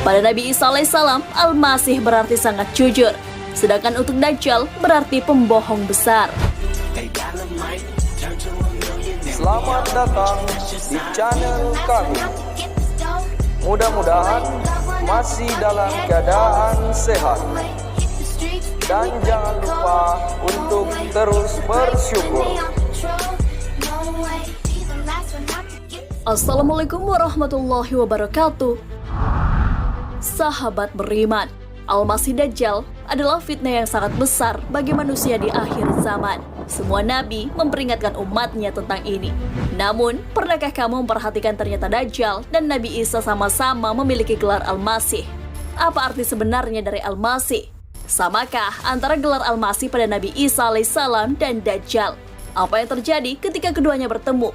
Pada Nabi Isa alaihissalam, Al-Masih berarti sangat jujur. Sedangkan untuk Dajjal berarti pembohong besar. Selamat datang di channel kami. Mudah-mudahan masih dalam keadaan sehat. Dan jangan lupa untuk terus bersyukur. Assalamualaikum warahmatullahi wabarakatuh. Sahabat beriman, Al-Masih Dajjal adalah fitnah yang sangat besar bagi manusia di akhir zaman. Semua nabi memperingatkan umatnya tentang ini. Namun, pernahkah kamu memperhatikan ternyata Dajjal dan Nabi Isa sama-sama memiliki gelar Al-Masih? Apa arti sebenarnya dari Al-Masih? Samakah antara gelar Al-Masih pada Nabi Isa alaihissalam dan Dajjal? Apa yang terjadi ketika keduanya bertemu?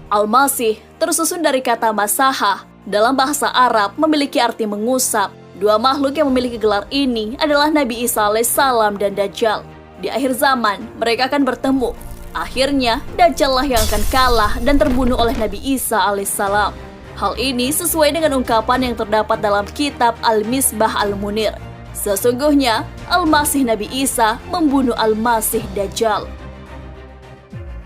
Al-Masih tersusun dari kata masaha. Dalam bahasa Arab memiliki arti mengusap. Dua makhluk yang memiliki gelar ini adalah Nabi Isa alaihissalam dan Dajjal. Di akhir zaman, mereka akan bertemu. Akhirnya, Dajjal lah yang akan kalah dan terbunuh oleh Nabi Isa alaihissalam. Hal ini sesuai dengan ungkapan yang terdapat dalam kitab Al-Misbah Al-Munir. Sesungguhnya, Al-Masih Nabi Isa membunuh Al-Masih Dajjal.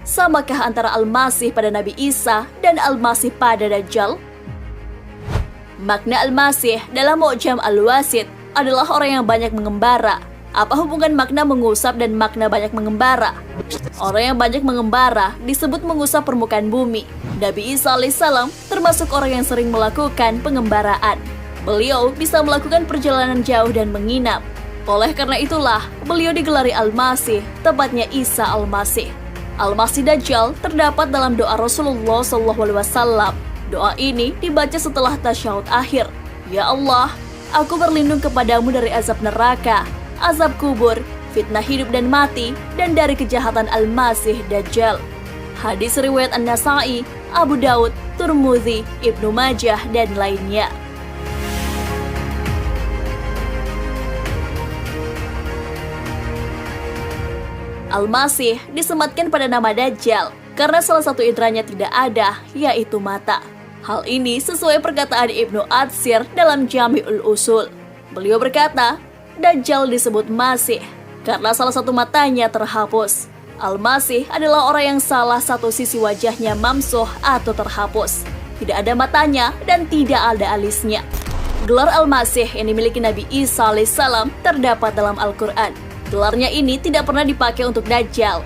Samakah antara Al-Masih pada Nabi Isa dan Al-Masih pada Dajjal? Makna Al-Masih dalam Mu'jam Al-Wasit adalah orang yang banyak mengembara. Apa hubungan makna mengusap dan makna banyak mengembara? Orang yang banyak mengembara disebut mengusap permukaan bumi. Nabi Isa alaihissalam termasuk orang yang sering melakukan pengembaraan. Beliau bisa melakukan perjalanan jauh dan menginap. Oleh karena itulah, beliau digelari Al-Masih, tepatnya Isa Al-Masih. Al-Masih Dajjal terdapat dalam doa Rasulullah SAW. Doa ini dibaca setelah tasyahud akhir. Ya Allah, aku berlindung kepadamu dari azab neraka, azab kubur, fitnah hidup dan mati, dan dari kejahatan Al-Masih Dajjal. Hadis riwayat An-Nasa'i, Abu Daud, Tirmidzi, Ibnu Majah, dan lainnya. Al-Masih disematkan pada nama Dajjal karena salah satu inderanya tidak ada, yaitu mata. Hal ini sesuai perkataan Ibnu Atsir dalam Jami'ul Usul. Beliau berkata, Dajjal disebut Masih karena salah satu matanya terhapus. Al-Masih adalah orang yang salah satu sisi wajahnya mamsuh atau terhapus. Tidak ada matanya dan tidak ada alisnya. Gelar Al-Masih yang dimiliki Nabi Isa alaihissalam terdapat dalam Al-Quran. Gelarnya ini tidak pernah dipakai untuk Dajjal.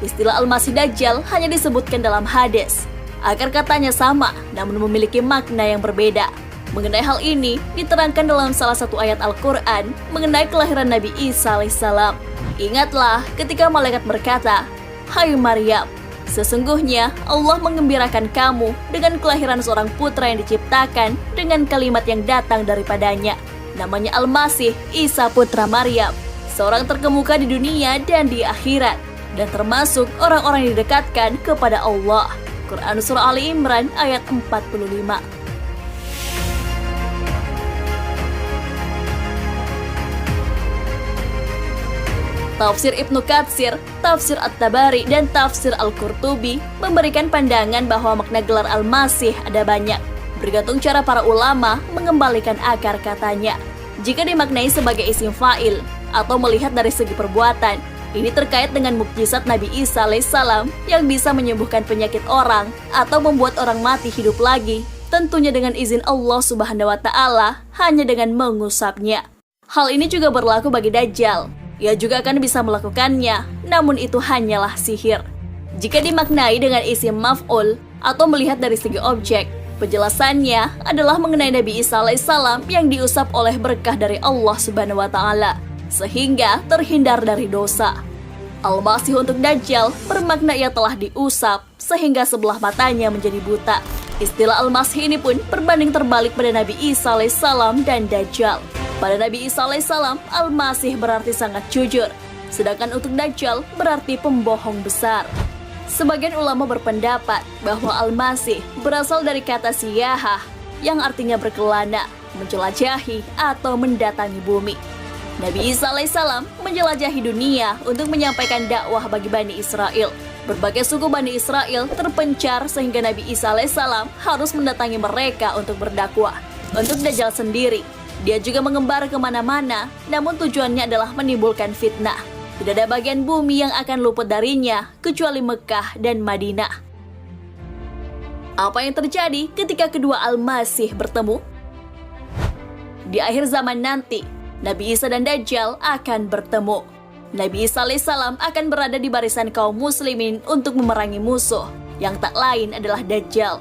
Istilah Al-Masih Dajjal hanya disebutkan dalam hadis. Akar katanya sama, namun memiliki makna yang berbeda. Mengenai hal ini, diterangkan dalam salah satu ayat Al-Quran mengenai kelahiran Nabi Isa alaihissalam. Ingatlah ketika malaikat berkata, Hai Maryam, sesungguhnya Allah mengembirakan kamu dengan kelahiran seorang putra yang diciptakan dengan kalimat yang datang daripadanya. Namanya Al-Masih Isa putra Maryam, seorang terkemuka di dunia dan di akhirat, dan termasuk orang-orang yang didekatkan kepada Allah. Quran Surah Ali Imran ayat 45. Tafsir Ibnu Katsir, Tafsir At-Tabari, dan Tafsir Al-Qurtubi memberikan pandangan bahwa makna gelar Al-Masih ada banyak, bergantung cara para ulama mengembalikan akar katanya. Jika dimaknai sebagai isim fa'il atau melihat dari segi perbuatan, ini terkait dengan mukjizat Nabi Isa alaihissalam yang bisa menyembuhkan penyakit orang atau membuat orang mati hidup lagi, tentunya dengan izin Allah Subhanahu wa Ta'ala, hanya dengan mengusapnya. Hal ini juga berlaku bagi Dajjal. Ia juga akan bisa melakukannya, namun itu hanyalah sihir. Jika dimaknai dengan isim maf'ul atau melihat dari segi objek, penjelasannya adalah mengenai Nabi Isa alaihissalam yang diusap oleh berkah dari Allah Subhanahu wa Ta'ala, sehingga terhindar dari dosa. Al-Masih untuk Dajjal bermakna ia telah diusap sehingga sebelah matanya menjadi buta. Istilah Al-Masih ini pun berbanding terbalik pada Nabi Isa alaihissalam dan Dajjal. Pada Nabi Isa alaihissalam, Al-Masih berarti sangat jujur, sedangkan untuk Dajjal berarti pembohong besar. Sebagian ulama berpendapat bahwa Al-Masih berasal dari kata siyahah yang artinya berkelana, menjelajahi atau mendatangi bumi. Nabi Isa alaihissalam menjelajahi dunia untuk menyampaikan dakwah bagi Bani Israel. Berbagai suku Bani Israel terpencar sehingga Nabi Isa alaihissalam harus mendatangi mereka untuk berdakwah. Untuk Dajjal sendiri, dia juga mengembara kemana-mana, namun tujuannya adalah menimbulkan fitnah. Tidak ada bagian bumi yang akan luput darinya, kecuali Mekah dan Madinah. Apa yang terjadi ketika kedua Al-Masih bertemu? Di akhir zaman nanti, Nabi Isa dan Dajjal akan bertemu. Nabi Isa alaihissalam akan berada di barisan kaum muslimin untuk memerangi musuh, yang tak lain adalah Dajjal.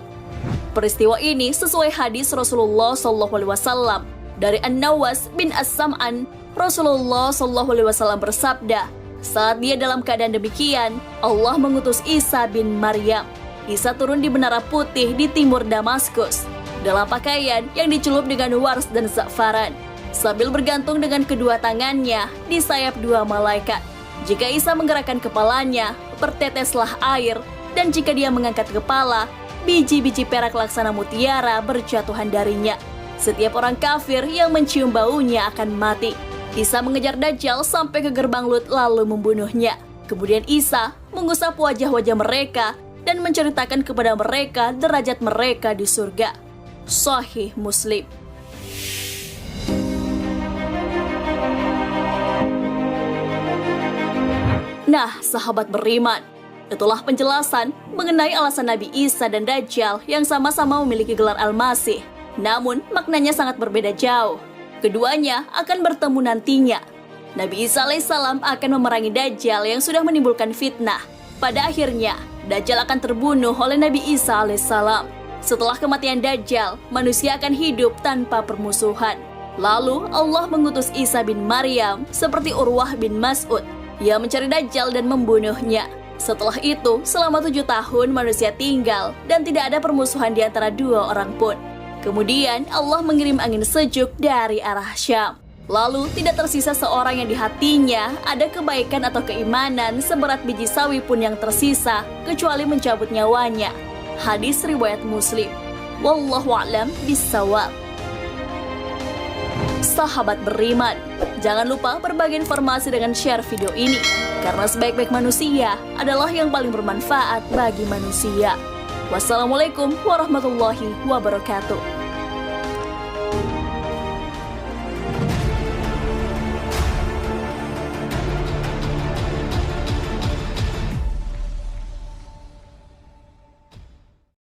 Peristiwa ini sesuai hadis Rasulullah SAW dari An-Nawas bin As-Sam'an. Rasulullah SAW bersabda, saat dia dalam keadaan demikian, Allah mengutus Isa bin Maryam. Isa turun di menara putih di timur Damaskus, dalam pakaian yang dicelup dengan wars dan za'faran, sambil bergantung dengan kedua tangannya di sayap dua malaikat. Jika Isa menggerakkan kepalanya, berteteslah air, dan jika dia mengangkat kepala, biji-biji perak laksana mutiara berjatuhan darinya. Setiap orang kafir yang mencium baunya akan mati. Isa mengejar Dajjal sampai ke gerbang Lut lalu membunuhnya. Kemudian Isa mengusap wajah-wajah mereka dan menceritakan kepada mereka derajat mereka di surga. Sahih Muslim. Nah, sahabat beriman, itulah penjelasan mengenai alasan Nabi Isa dan Dajjal yang sama-sama memiliki gelar Al-Masih. Namun, maknanya sangat berbeda jauh. Keduanya akan bertemu nantinya. Nabi Isa alaihissalam akan memerangi Dajjal yang sudah menimbulkan fitnah. Pada akhirnya, Dajjal akan terbunuh oleh Nabi Isa alaihissalam. Setelah kematian Dajjal, manusia akan hidup tanpa permusuhan. Lalu, Allah mengutus Isa bin Maryam seperti Urwah bin Mas'ud. Ia mencari Dajjal dan membunuhnya. Setelah itu, selama 7 tahun manusia tinggal dan tidak ada permusuhan di antara dua orang pun. Kemudian Allah mengirim angin sejuk dari arah Syam. Lalu tidak tersisa seorang yang di hatinya ada kebaikan atau keimanan seberat biji sawi pun yang tersisa, kecuali mencabut nyawanya. Hadis riwayat Muslim. Wallahu a'lam bissawab. Sahabat beriman, jangan lupa berbagi informasi dengan share video ini, karena sebaik-baik manusia adalah yang paling bermanfaat bagi manusia. Wassalamualaikum warahmatullahi wabarakatuh.